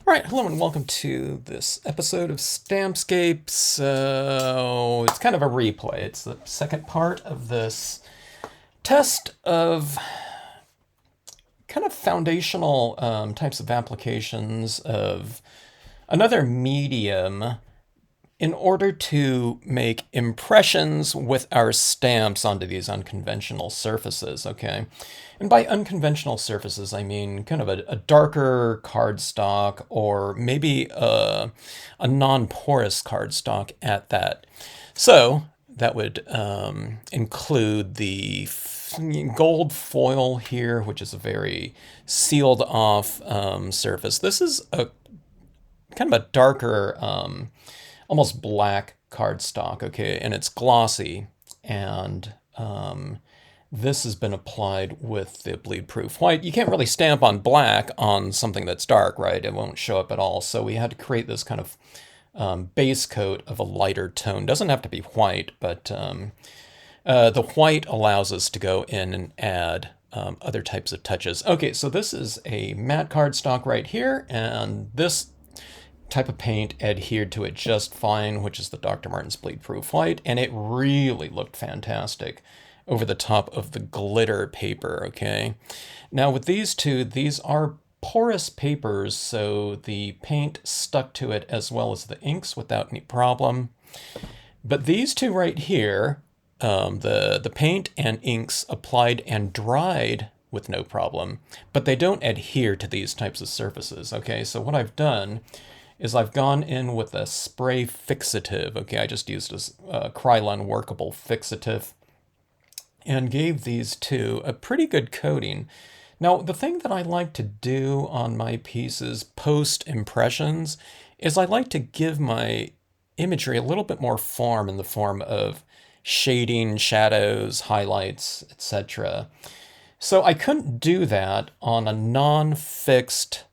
All right, hello and welcome to this episode of Stampscapes. So it's kind of a replay. It's the second part of this test of kind of foundational types of applications of another medium in order to make impressions with our stamps onto these unconventional surfaces, okay? And by unconventional surfaces, I mean kind of a darker cardstock or maybe a non-porous cardstock at that. So that would include the gold foil here, which is a very sealed off surface. This is a kind of a darker almost black cardstock, okay, and it's glossy, and this has been applied with the bleed-proof white. You can't really stamp on black on something that's dark, right? It won't show up at all, so we had to create this kind of base coat of a lighter tone. Doesn't have to be white, but the white allows us to go in and add other types of touches. Okay, so this is a matte cardstock right here, and this type of paint adhered to it just fine, which is the Dr. Martens Bleed Proof White, and it really looked fantastic over the top of the glitter paper, okay? Now with these two, these are porous papers, so the paint stuck to it as well as the inks without any problem. But these two right here, the paint and inks applied and dried with no problem, but they don't adhere to these types of surfaces, okay? So what I've done is I've gone in with a spray fixative. Okay, I just used a Krylon Workable Fixitif and gave these two a pretty good coating. Now, the thing that I like to do on my pieces post-impressions is I like to give my imagery a little bit more form in the form of shading, shadows, highlights, etc. So I couldn't do that on a non-fixed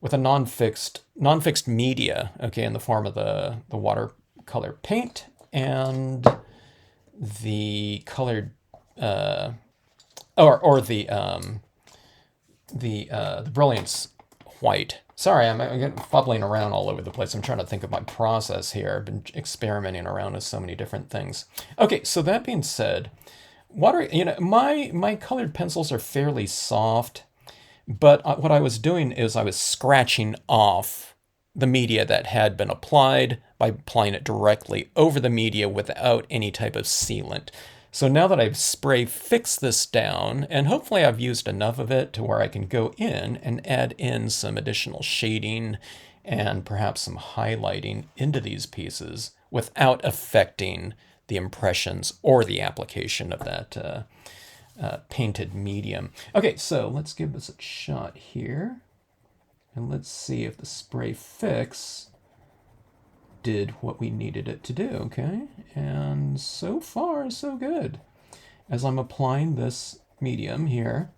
with a non-fixed media, okay, in the form of the watercolor paint and the colored or the brilliance white. Sorry, I'm getting fumbling around all over the place. I'm trying to think of my process here. I've been experimenting around with so many different things. Okay, so that being said, my colored pencils are fairly soft. But what I was doing is I was scratching off the media that had been applied by applying it directly over the media without any type of sealant. So now that I've spray fixed this down, and hopefully I've used enough of it to where I can go in and add in some additional shading and perhaps some highlighting into these pieces without affecting the impressions or the application of that painted medium. Okay, so let's give this a shot here. And let's see if the spray fix did what we needed it to do, okay? And so far, so good. As I'm applying this medium here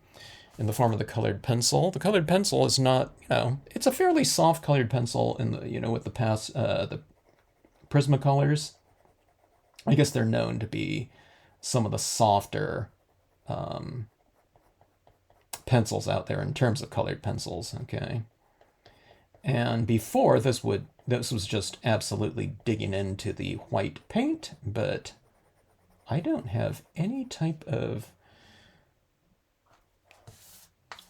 in the form of the colored pencil is not, it's a fairly soft colored pencil in the, with the Prismacolors. I guess they're known to be some of the softer pencils out there in terms of colored pencils, okay? And before, this was just absolutely digging into the white paint, but I don't have any type of,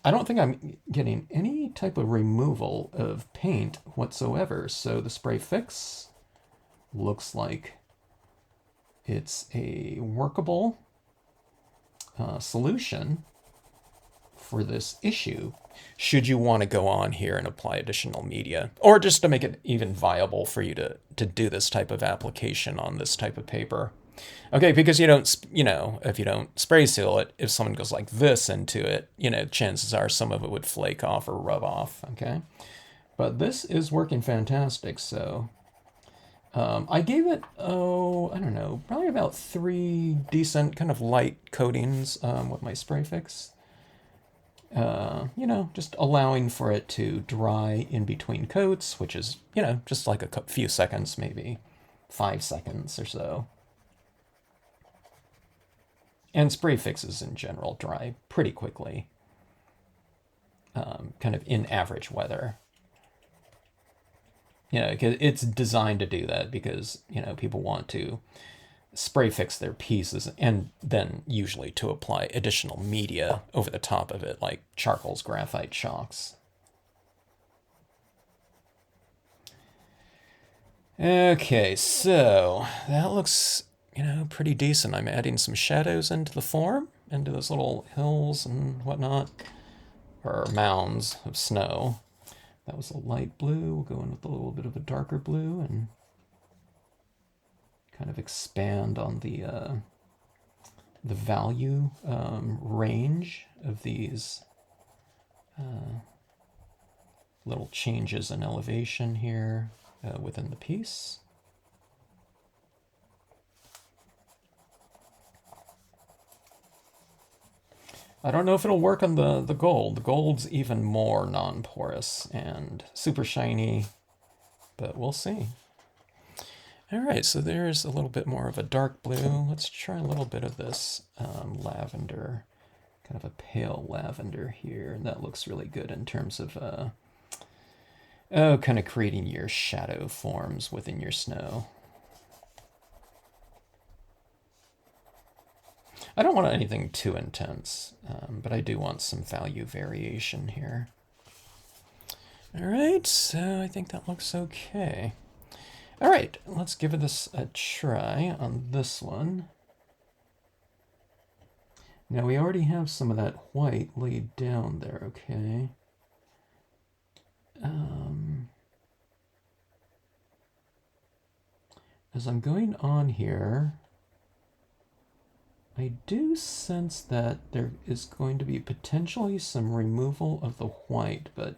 I don't think I'm getting any type of removal of paint whatsoever. So the spray fix looks like it's a workable solution for this issue, should you want to go on here and apply additional media, or just to make it even viable for you to do this type of application on this type of paper. Okay, because you don't, if you don't spray seal it, if someone goes like this into it, chances are some of it would flake off or rub off, okay? But this is working fantastic, so I gave it, I don't know, probably about 3 decent kind of light coatings with my spray fix. Just allowing for it to dry in between coats, which is, just like a few seconds, maybe 5 seconds or so. And spray fixes in general dry pretty quickly. kind of in average weather. You know, it's designed to do that because, you know, people want to spray fix their pieces and then usually to apply additional media over the top of it, like charcoals, graphite, chalks. Okay, so that looks, you know, pretty decent. I'm adding some shadows into the form, into those little hills and whatnot, or mounds of snow. That was a light blue. We'll go in with a little bit of a darker blue and kind of expand on the value range of these little changes in elevation here within the piece. I don't know if it'll work on the gold. The gold's even more non-porous and super shiny, but we'll see. All right, so there's a little bit more of a dark blue. Let's try a little bit of this lavender, kind of a pale lavender here. And that looks really good in terms of, kind of creating your shadow forms within your snow. I don't want anything too intense, but I do want some value variation here. All right, so I think that looks okay. All right, let's give this a try on this one. Now we already have some of that white laid down there, okay? As I'm going on here, I do sense that there is going to be potentially some removal of the white, but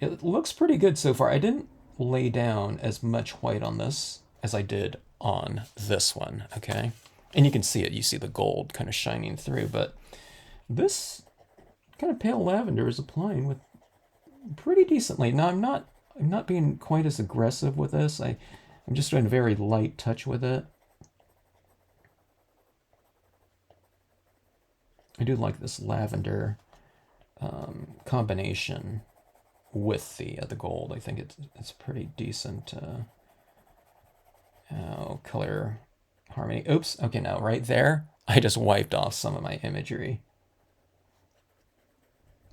it looks pretty good so far. I didn't lay down as much white on this as I did on this one, okay? And you can see it. You see the gold kind of shining through, but this kind of pale lavender is applying with pretty decently. Now I'm not being quite as aggressive with this. I'm just doing a very light touch with it. I do like this lavender combination with the gold. I think it's pretty decent color harmony. Oops. Okay, now right there, I just wiped off some of my imagery.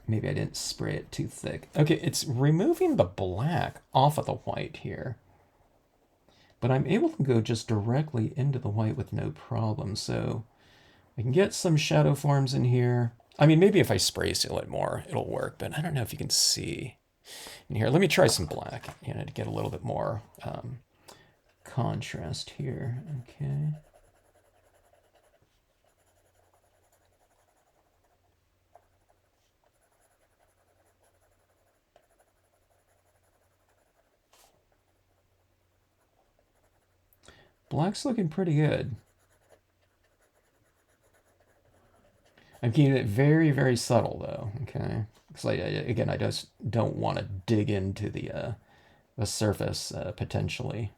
Maybe I didn't spray it too thick. Okay, it's removing the black off of the white here. But I'm able to go just directly into the white with no problem. So I can get some shadow forms in here. I mean, maybe if I spray seal it more, it'll work, but I don't know if you can see in here. Let me try some black, you know, to get a little bit more contrast here. Okay. Black's looking pretty good. I'm keeping it very, very subtle though, okay? Because again, I just don't want to dig into the surface potentially.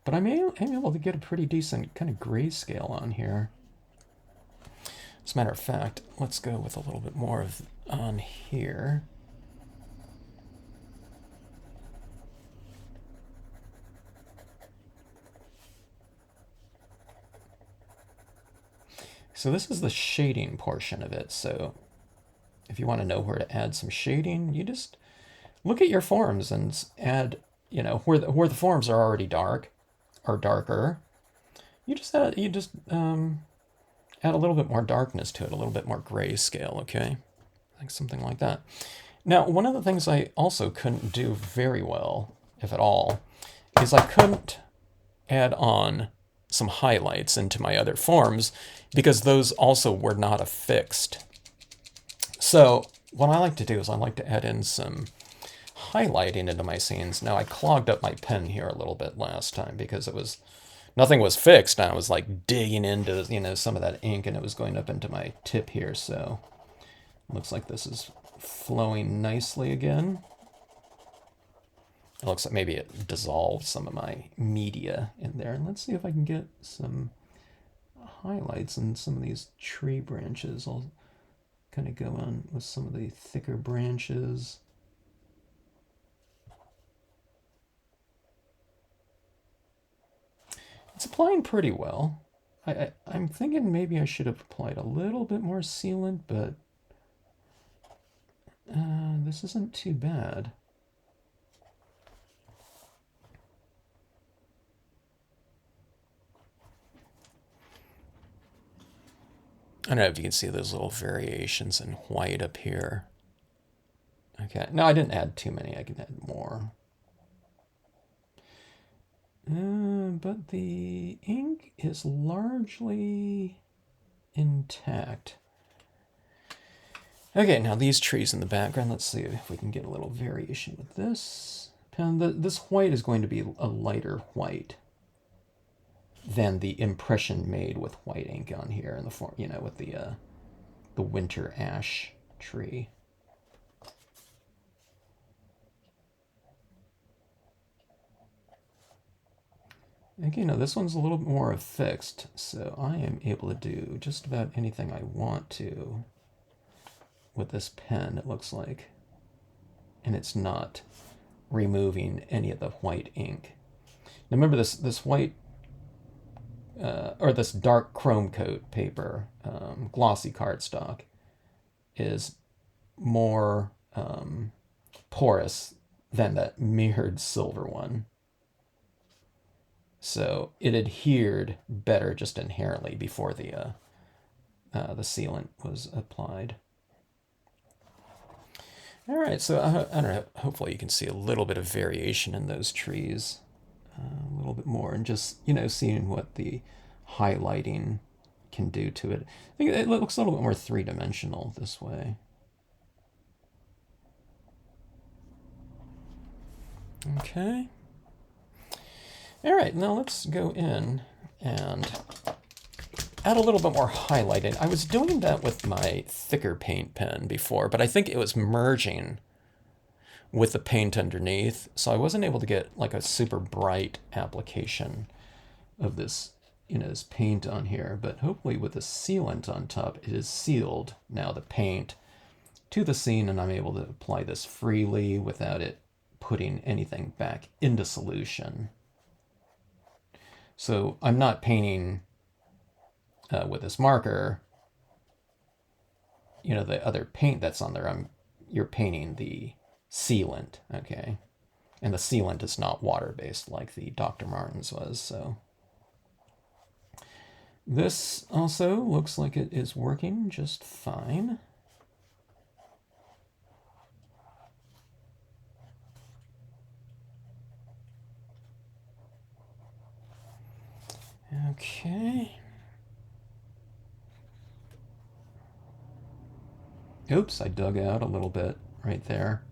But I'm able to get a pretty decent kind of grayscale on here. As a matter of fact, let's go with a little bit more of on here. So this is the shading portion of it. So if you want to know where to add some shading, you just look at your forms and add, you know, where the forms are already dark or darker. You just add a little bit more darkness to it, a little bit more grayscale, okay? Like something like that. Now, one of the things I also couldn't do very well, if at all, is I couldn't add on some highlights into my other forms because those also were not affixed. So what I like to do is I like to add in some highlighting into my scenes. Now I clogged up my pen here a little bit last time because nothing was fixed. I was like digging into, you know, some of that ink and it was going up into my tip here. So it looks like this is flowing nicely again. It looks like maybe it dissolved some of my media in there. And let's see if I can get some highlights in some of these tree branches. I'll kind of go on with some of the thicker branches. It's applying pretty well. I'm thinking maybe I should have applied a little bit more sealant, but this isn't too bad. I don't know if you can see those little variations in white up here. Okay, no, I didn't add too many. I can add more. But the ink is largely intact. Okay, now these trees in the background, let's see if we can get a little variation with this pen. This white is going to be a lighter white than the impression made with white ink on here in the form, you know, with the winter ash tree. Okay, now this one's a little more fixed, so I am able to do just about anything I want to with this pen, it looks like. And it's not removing any of the white ink. Now remember this white, or this dark chrome coat paper, glossy cardstock, is more porous than that mirrored silver one. So it adhered better just inherently before the sealant was applied. All right, so I don't know, hopefully you can see a little bit of variation in those trees, a little bit more, and just, you know, seeing what the highlighting can do to it. I think it looks a little bit more three-dimensional this way. Okay. All right, now let's go in and add a little bit more highlighting. I was doing that with my thicker paint pen before, but I think it was merging with the paint underneath, so I wasn't able to get like a super bright application of this, you know, this paint on here. But hopefully with the sealant on top, it is sealed now, the paint, to the scene, and I'm able to apply this freely without it putting anything back into solution. So I'm not painting with this marker, you know, the other paint that's on there. You're painting the sealant, okay? And the sealant is not water-based like the Dr. Martens was, so. This also looks like it is working just fine. Okay. Oops, I dug out a little bit right there.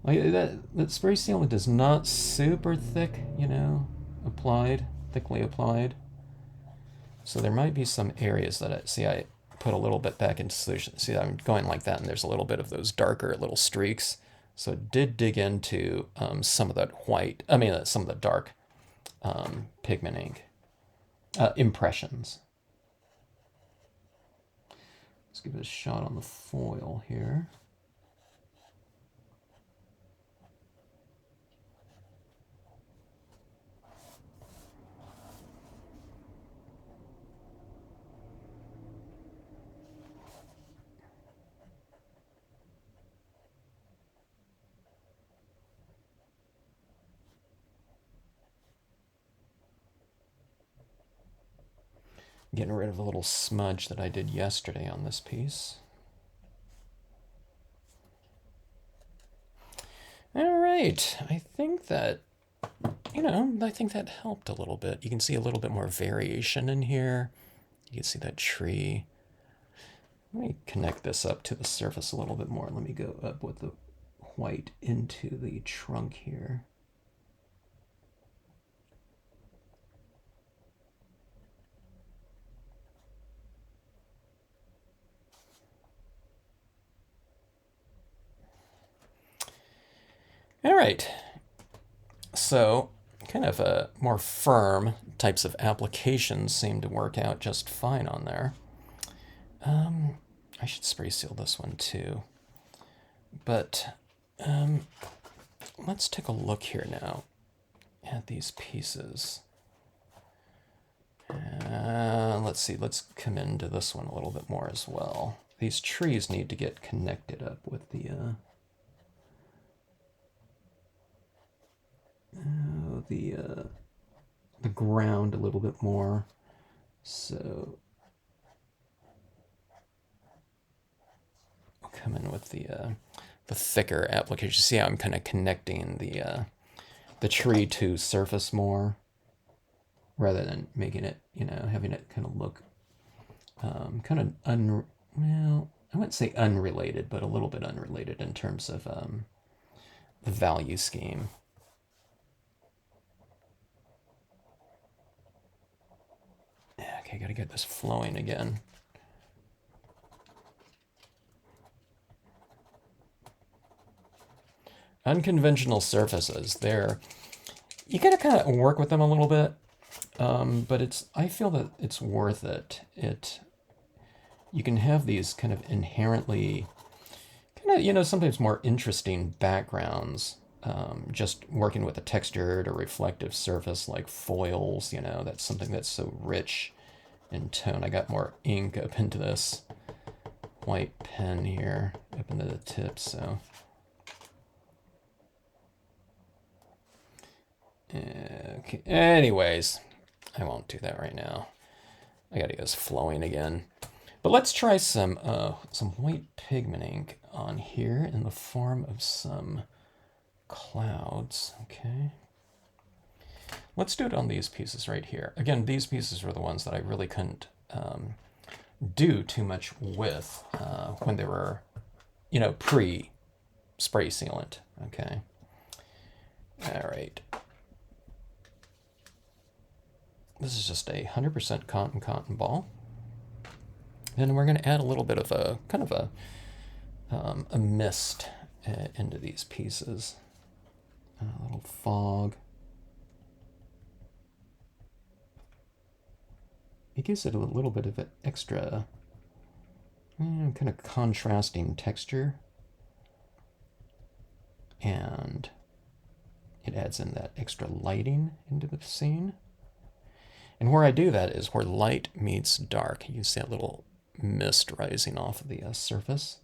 Like that spray sealant is not super thick, you know, thickly applied. So there might be some areas that I put a little bit back into solution. See, I'm going like that, and there's a little bit of those darker little streaks. So it did dig into some of that white, some of the dark pigment ink impressions. Let's give it a shot on the foil here. Getting rid of a little smudge that I did yesterday on this piece. All right, I think that, I think that helped a little bit. You can see a little bit more variation in here. You can see that tree. Let me connect this up to the surface a little bit more. Let me go up with the white into the trunk here. All right, so kind of more firm types of applications seem to work out just fine on there. I should spray seal this one too. But let's take a look here now at these pieces. Let's see, let's come into this one a little bit more as well. These trees need to get connected up with the ground a little bit more. So I'll come in with the thicker application. See how I'm kind of connecting the tree to surface more, rather than making it, having it kind of look kind of well, I wouldn't say unrelated, but a little bit unrelated in terms of the value scheme. Okay, gotta get this flowing again. Unconventional surfaces, you gotta kind of work with them a little bit, but I feel that it's worth it. You can have these kind of inherently, sometimes more interesting backgrounds, just working with a textured or reflective surface like foils, that's something that's so rich in tone. I got more ink up into this white pen here, up into the tip, so. Okay. Anyways, I won't do that right now. I gotta get this flowing again. But let's try some white pigment ink on here in the form of some clouds. Okay. Let's do it on these pieces right here. Again, these pieces were the ones that I really couldn't do too much with when they were, pre-spray sealant. Okay. All right. This is just a 100% cotton ball. And we're going to add a little bit of a kind of a mist into these pieces. A little fog. It gives it a little bit of an extra kind of contrasting texture. And it adds in that extra lighting into the scene. And where I do that is where light meets dark. You see that little mist rising off of the surface.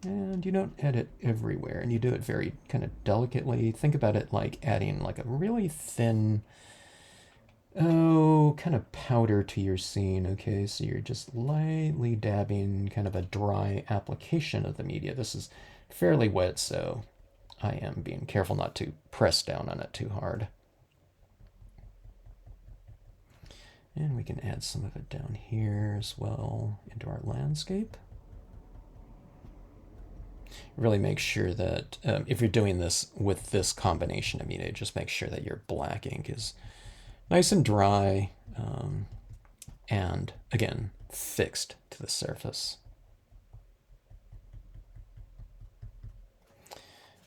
And you don't add it everywhere, and you do it very kind of delicately. Think about it like adding like a really thin, kind of powder to your scene, okay? So you're just lightly dabbing kind of a dry application of the media. This is fairly wet, so I am being careful not to press down on it too hard. And we can add some of it down here as well into our landscape. Really make sure that if you're doing this with this combination of media, just make sure that your black ink is nice and dry and, again, fixed to the surface.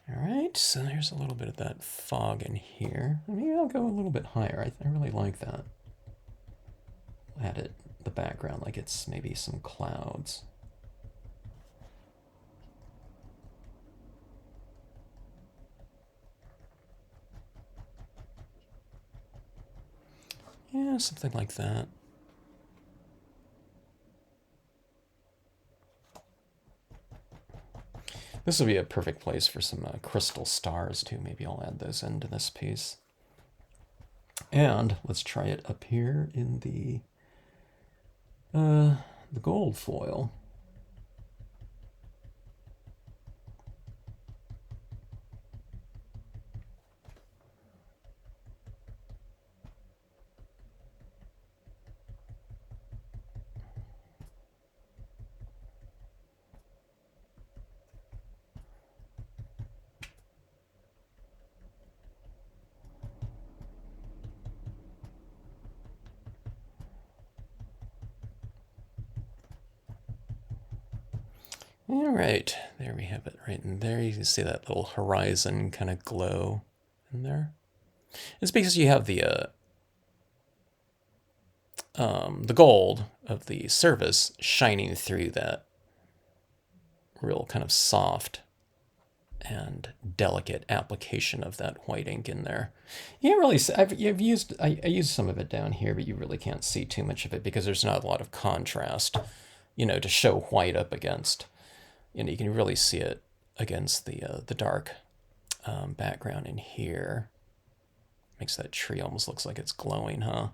All right, so there's a little bit of that fog in here. Maybe I'll go a little bit higher. I really like that. Add it the background like it's maybe some clouds. Yeah, something like that. This will be a perfect place for some crystal stars too. Maybe I'll add those into this piece. And let's try it up here in the gold foil. All right, there we have it right in there. You can see that little horizon kind of glow in there. It's because you have the the gold of the surface shining through that real kind of soft and delicate application of that white ink in there. You can't really see, I used some of it down here, but you really can't see too much of it because there's not a lot of contrast, to show white up against. You can really see it against the dark background in here. Makes that tree almost looks like it's glowing, huh?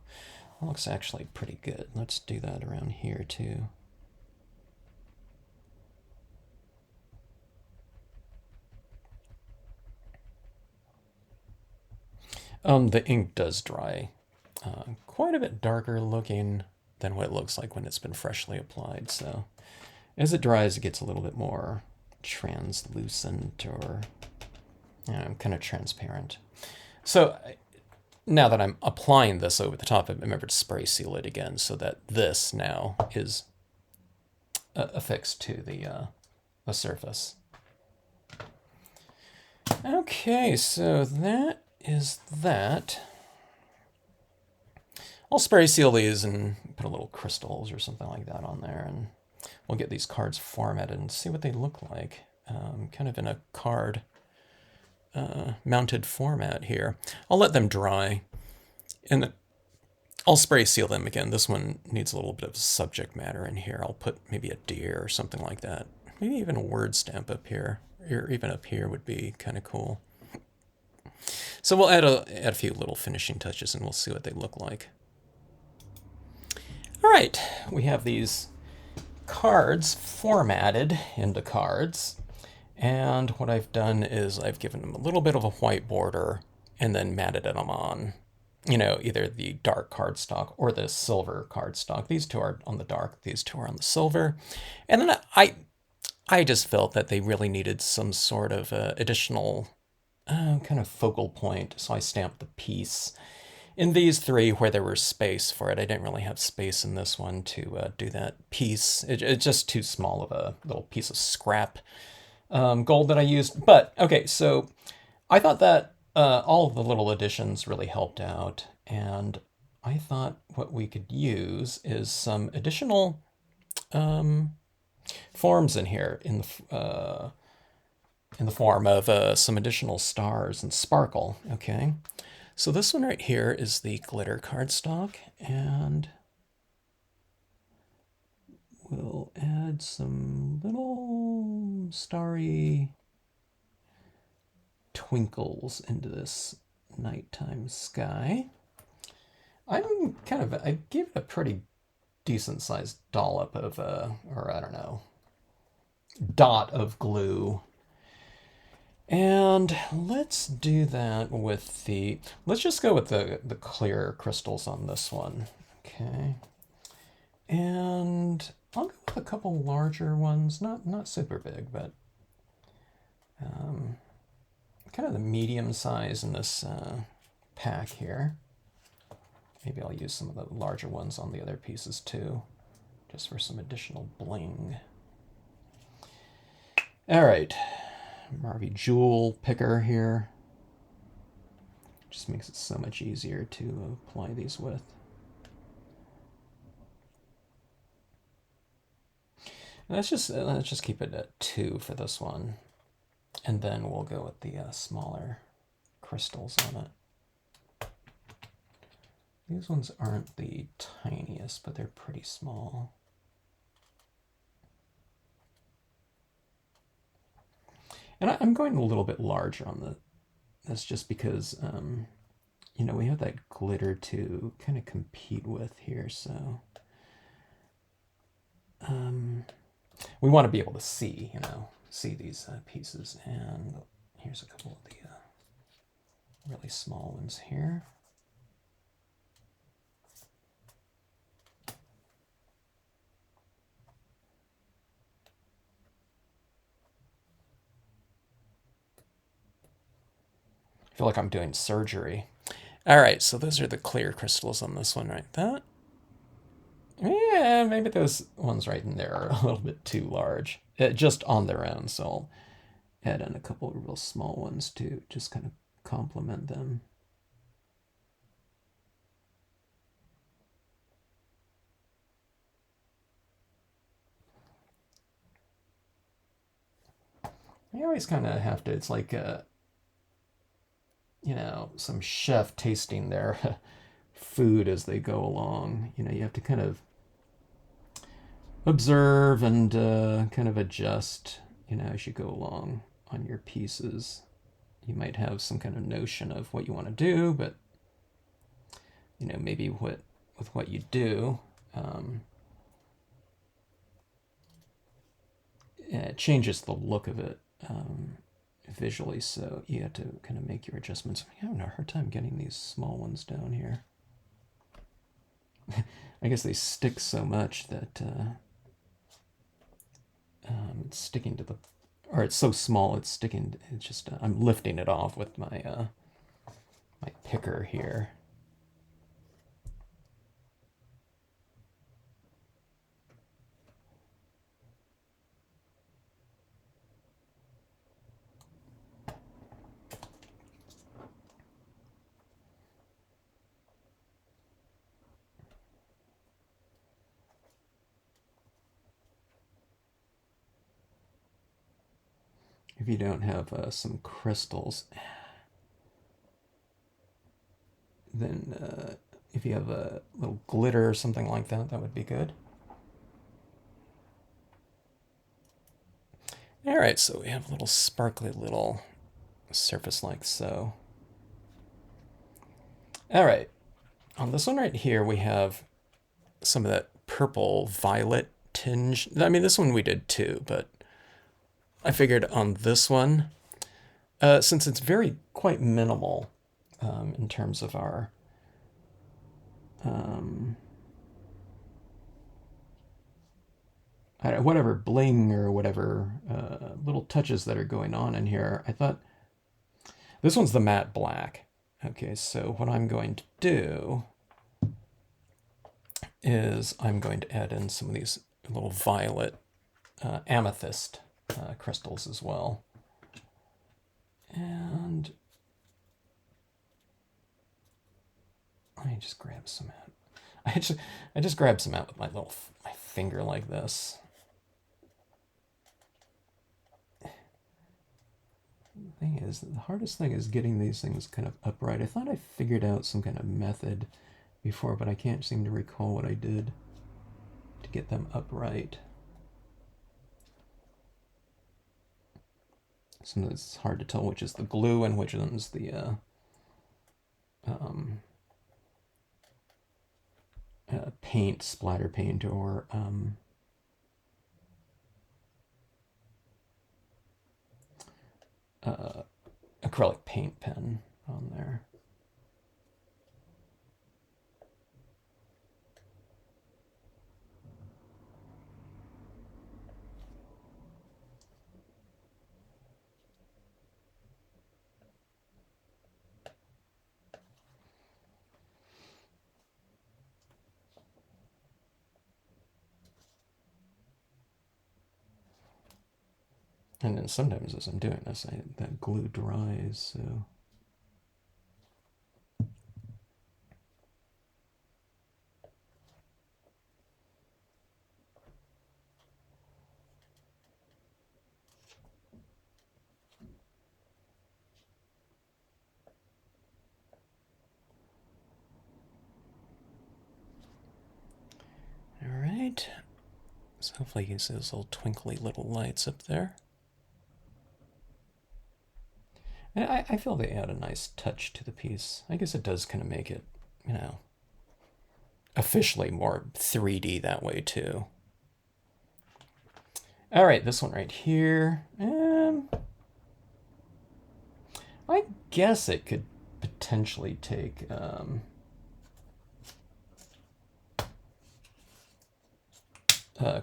That looks actually pretty good. Let's do that around here too. The ink does dry quite a bit darker looking than what it looks like when it's been freshly applied. So as it dries, it gets a little bit more translucent or kind of transparent. So now that I'm applying this over the top of it, remember to spray seal it again so that this now is affixed to the surface. Okay, so that is that. I'll spray seal these and put a little crystals or something like that on there, and we'll get these cards formatted and see what they look like, kind of in a card mounted format here. I'll let them dry, and I'll spray seal them again. This one needs a little bit of subject matter in here. I'll put maybe a deer or something like that. Maybe even a word stamp up here, or even up here would be kind of cool. So we'll add a few little finishing touches and we'll see what they look like. All right, we have these cards formatted into cards. And what I've done is I've given them a little bit of a white border and then matted them on, either the dark cardstock or the silver cardstock. These two are on the dark, these two are on the silver. And then I just felt that they really needed some sort of additional kind of focal point. So I stamped the piece in these three where there was space for it. I didn't really have space in this one to do that piece. It's just too small of a little piece of scrap gold that I used. But okay, so I thought that all of the little additions really helped out. And I thought what we could use is some additional forms in here in the form of some additional stars and sparkle, okay? So this one right here is the glitter cardstock, and we'll add some little starry twinkles into this nighttime sky. I gave it a pretty decent sized dollop of, or I don't know, dot of glue. And let's do that with let's just go with the clear crystals on this one. Okay. And I'll go with a couple larger ones, not super big, but kind of the medium size in this pack here. Maybe I'll use some of the larger ones on the other pieces too, just for some additional bling. All right. Marvy jewel picker here. Just makes it so much easier to apply these with. And let's just keep it at 2 for this one, and then we'll go with the smaller crystals on it. These ones aren't the tiniest, but they're pretty small. And I'm going a little bit larger on this just because, we have that glitter to kind of compete with here. So we want to be able to see these pieces. And here's a couple of the really small ones here. I feel like I'm doing surgery. All right, so those are the clear crystals on this one, right? That? Yeah, maybe those ones right in there are a little bit too large, just on their own. So I'll add in a couple of real small ones to just kind of complement them. I always kind of have to, it's like, you know, some chef tasting their food as they go along. You know, you have to kind of observe and kind of adjust, you know, as you go along on your pieces. You might have some kind of notion of what you want to do, but, you know, maybe with what you do, it changes the look of it visually, so you have to kind of make your adjustments. I'm having a hard time getting these small ones down here. I guess they stick so much that it's sticking to the, or it's so small it's sticking. It's just I'm lifting it off with my my picker here. If you don't have some crystals, then if you have a little glitter or something like that, that would be good. All right, so we have a little sparkly little surface like so. All right, on this one right here, we have some of that purple violet tinge. I mean, this one we did too, but I figured on this one, since it's very quite minimal in terms of our whatever bling or whatever little touches that are going on in here, I thought this one's the matte black. Okay, so what I'm going to do is I'm going to add in some of these little violet amethyst crystals as well. And let me just grab some out. I just grabbed some out with my finger like this. The thing is, the hardest thing is getting these things kind of upright. I thought I figured out some kind of method before, but I can't seem to recall what I did to get them upright. Sometimes it's hard to tell which is the glue and which one's the paint, splatter paint, or acrylic paint pen on there. And then sometimes as I'm doing this, that glue dries, so. All right. So hopefully you can see those little twinkly little lights up there. And I feel they add a nice touch to the piece. I guess it does kind of make it, you know, officially more 3D that way too. All right, this one right here. I guess it could potentially take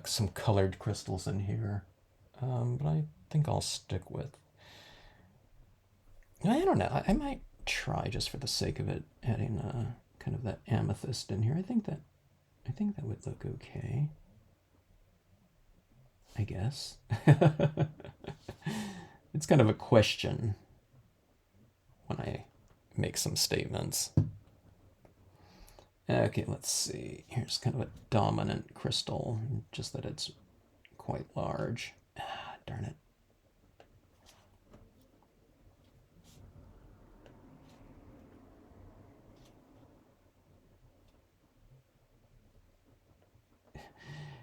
some colored crystals in here, but I think I'll stick with. I don't know. I might try just for the sake of it, adding kind of that amethyst in here. I think that would look okay. I guess. It's kind of a question when I make some statements. Okay, let's see. Here's kind of a dominant crystal, just that it's quite large. Ah, darn it.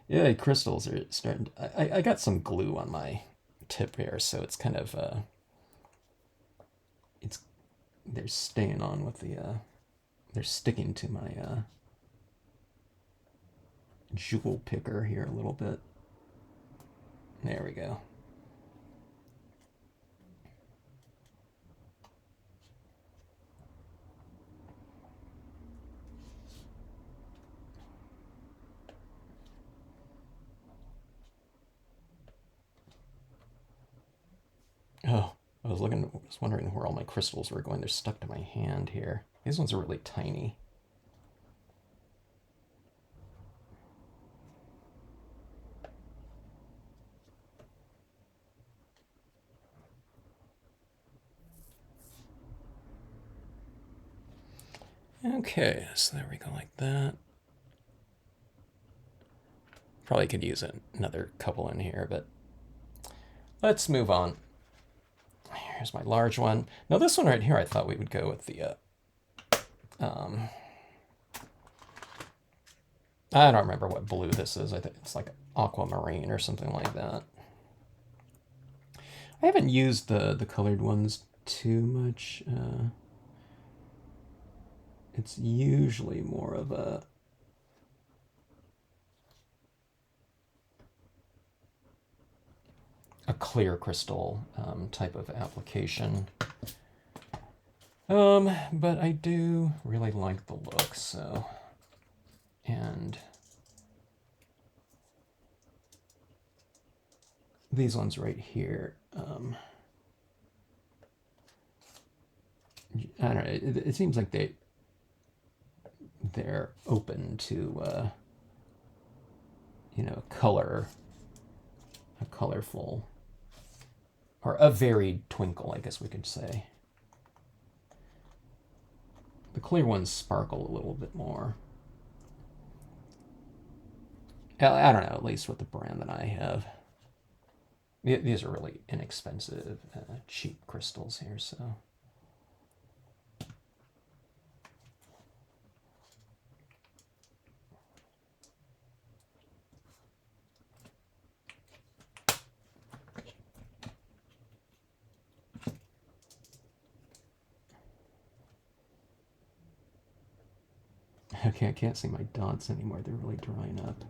Yeah, crystals are starting. I got some glue on my tip here, so it's kind of it's they're staying on with the they're sticking to my jewel picker here a little bit. There we go. Oh, I was wondering where all my crystals were going. They're stuck to my hand here. These ones are really tiny. Okay, so there we go, like that. Probably could use another couple in here, but let's move on. Here's my large one. Now this one right here, I thought we would go with the, I don't remember what blue this is. I think it's like aquamarine or something like that. I haven't used the colored ones too much. It's usually more of a clear crystal type of application. But I do really like the look, so. And these ones right here, I don't know, it seems like they're open to, you know, a colorful, or a varied twinkle, I guess we could say. The clear ones sparkle a little bit more. I don't know, at least with the brand that I have. These are really inexpensive, cheap crystals here, so. Okay, I can't see my dots anymore. They're really drying up.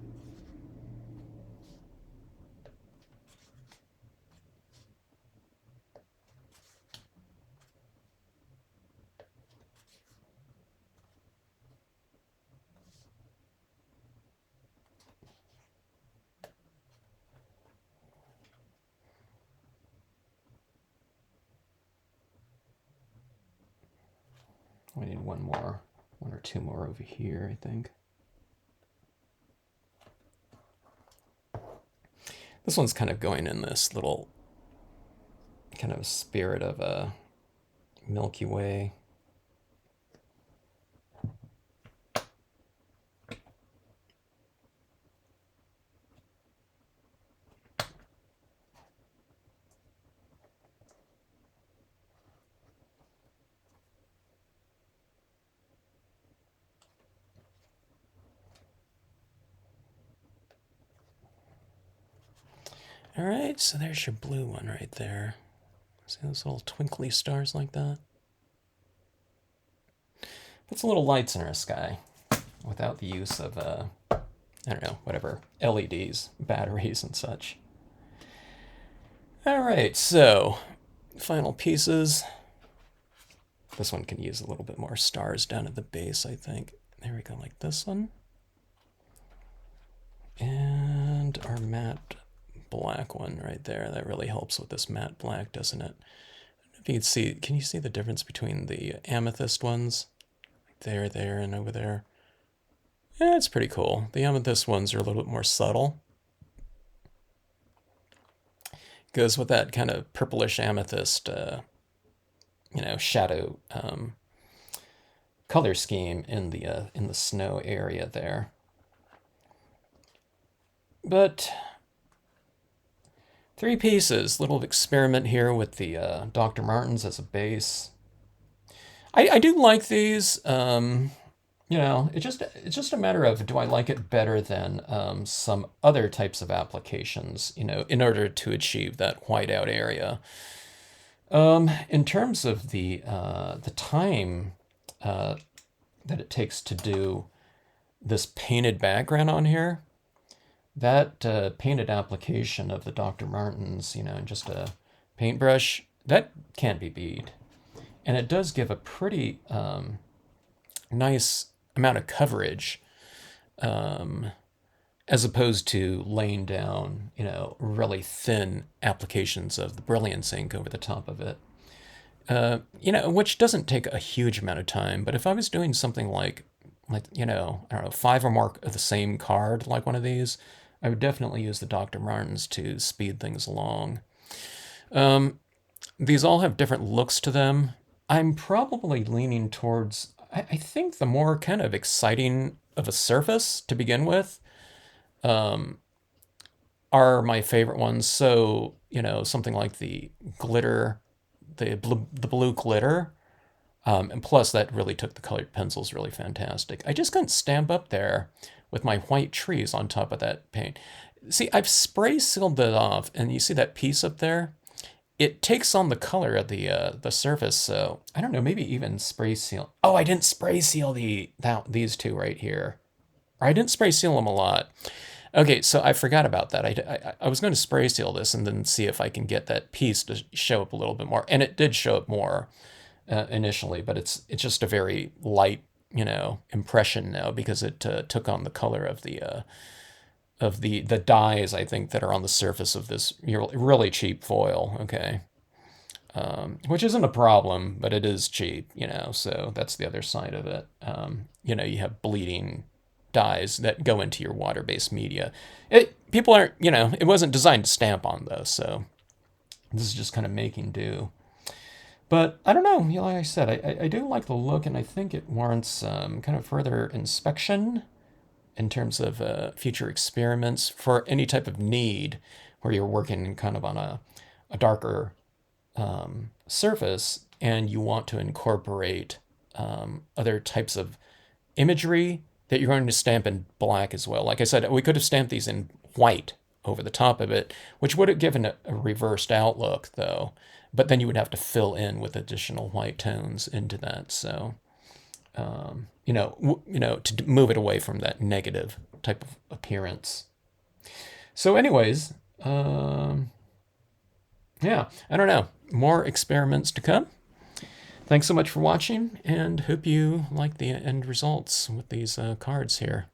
We need one or two more over here, I think. This one's kind of going in this little kind of spirit of a Milky Way. All right, so there's your blue one right there. See those little twinkly stars like that? Put some little lights in our sky without the use of, I don't know, whatever, LEDs, batteries, and such. All right, so final pieces. This one can use a little bit more stars down at the base, I think. There we go, like this one. And our matte black one right there. That really helps with this matte black, doesn't it? If you can see, can you see the difference between the amethyst ones? There, and over there. Yeah, it's pretty cool. The amethyst ones are a little bit more subtle. Goes with that kind of purplish amethyst, you know, shadow color scheme in the snow area there. But 3 pieces, little experiment here with the Dr. Martens as a base. I do like these. You you know, it's just a matter of, do I like it better than some other types of applications, you know, in order to achieve that whiteout area. In terms of the time that it takes to do this painted background on here, that painted application of the Dr. Martens, you know, just a paintbrush, that can't be beat. And it does give a pretty nice amount of coverage, as opposed to laying down, you know, really thin applications of the Brilliance ink over the top of it. You know, which doesn't take a huge amount of time. But if I was doing something like, you know, I don't know, 5 or more of the same card, like one of these, I would definitely use the Dr. Martens to speed things along. These all have different looks to them. I'm probably leaning towards, I think the more kind of exciting of a surface to begin with are my favorite ones. So, you know, something like the glitter, the blue glitter. And plus, that really took the colored pencils really fantastic. I just couldn't stamp up there with my white trees on top of that paint. See, I've spray sealed that off, and you see that piece up there? It takes on the color of the surface. So I don't know, maybe even spray seal. Oh, I didn't spray seal these two right here. Or I didn't spray seal them a lot. Okay, so I forgot about that. I was going to spray seal this and then see if I can get that piece to show up a little bit more, and it did show up more initially, but it's just a very light, you know, impression now because it took on the color of the dyes, I think, that are on the surface of this really cheap foil. Okay, which isn't a problem, but it is cheap, you know. So that's the other side of it. You know, you have bleeding dyes that go into your water-based media. People aren't, you know, it wasn't designed to stamp on those, so this is just kind of making do. But I don't know, you know, like I said, I do like the look, and I think it warrants kind of further inspection in terms of future experiments for any type of need where you're working kind of on a darker surface and you want to incorporate other types of imagery that you're going to stamp in black as well. Like I said, we could have stamped these in white over the top of it, which would have given a reversed outlook, though. But then you would have to fill in with additional white tones into that. So, you know, to move it away from that negative type of appearance. So, anyways, yeah, I don't know. More experiments to come. Thanks so much for watching, and hope you like the end results with these cards here.